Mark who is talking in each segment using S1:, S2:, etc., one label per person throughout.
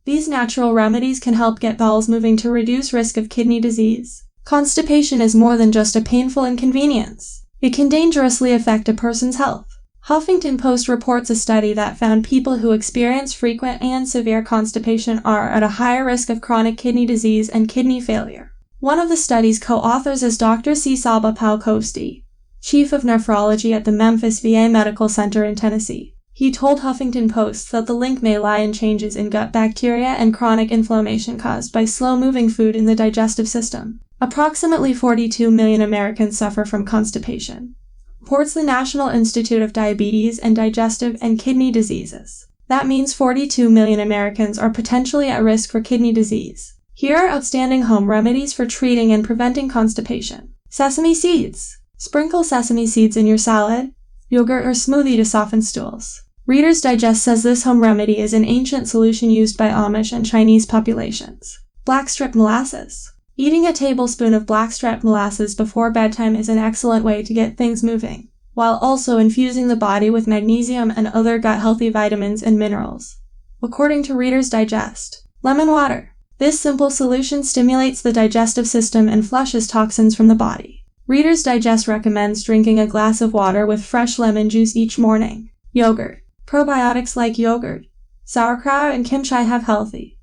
S1: These natural remedies can help get bowels moving to reduce risk of kidney disease. Constipation is more than just a painful inconvenience. It can dangerously affect a person's health. Huffington Post reports a study that found people who experience frequent and severe constipation are at a higher risk of chronic kidney disease and kidney failure. One of the study's co-authors is Dr. C. Saba Palkoski, chief of nephrology at the Memphis VA Medical Center in Tennessee. He told Huffington Post that the link may lie in changes in gut bacteria and chronic inflammation caused by slow-moving food in the digestive system. Approximately 42 million Americans suffer from constipation, reports the National Institute of Diabetes and Digestive and Kidney Diseases. That means 42 million Americans are potentially at risk for kidney disease. Here are outstanding home remedies for treating and preventing constipation. Sesame seeds. Sprinkle sesame seeds in your salad, yogurt, or smoothie to soften stools. Reader's Digest says this home remedy is an ancient solution used by Amish and Chinese populations. Blackstrap molasses. Eating a tablespoon of blackstrap molasses before bedtime is an excellent way to get things moving, while also infusing the body with magnesium and other gut-healthy vitamins and minerals. According to Reader's Digest. Lemon water. This simple solution stimulates the digestive system and flushes toxins from the body. Reader's Digest recommends drinking a glass of water with fresh lemon juice each morning. Yogurt. Probiotics like yogurt, sauerkraut, and kimchi have healthy,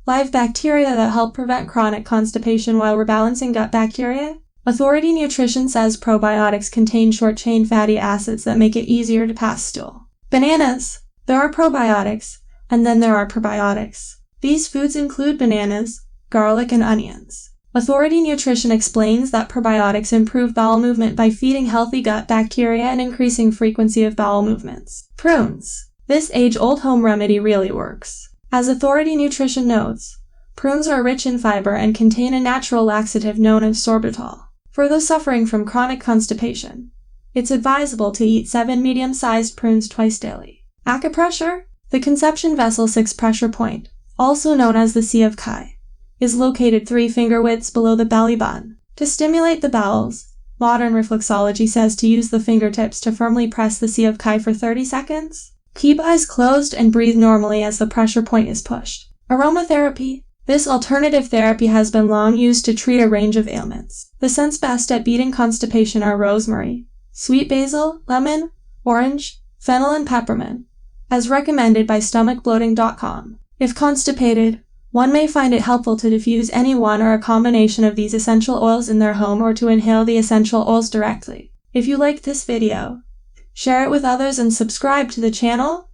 S1: live bacteria that help prevent chronic constipation while rebalancing gut bacteria. Authority Nutrition says probiotics contain short-chain fatty acids that make it easier to pass stool. Bananas. There are probiotics, and then there are prebiotics. These foods include bananas, garlic, and onions. Authority Nutrition explains that probiotics improve bowel movement by feeding healthy gut bacteria and increasing frequency of bowel movements. Prunes. This age-old home remedy really works. As Authority Nutrition notes, prunes are rich in fiber and contain a natural laxative known as sorbitol. For those suffering from chronic constipation, it's advisable to eat 7 medium-sized prunes twice daily. Acupressure. The conception vessel 6 pressure point, also known as the Sea of Kai, is located 3 finger widths below the belly button. To stimulate the bowels, modern reflexology says to use the fingertips to firmly press the Sea of Kai for 30 seconds. Keep eyes closed and breathe normally as the pressure point is pushed. Aromatherapy. This alternative therapy has been long used to treat a range of ailments. The scents best at beating constipation are rosemary, sweet basil, lemon, orange, fennel, and peppermint, as recommended by StomachBloating.com. If constipated, one may find it helpful to diffuse any one or a combination of these essential oils in their home or to inhale the essential oils directly. If you liked this video, share it with others and subscribe to the channel.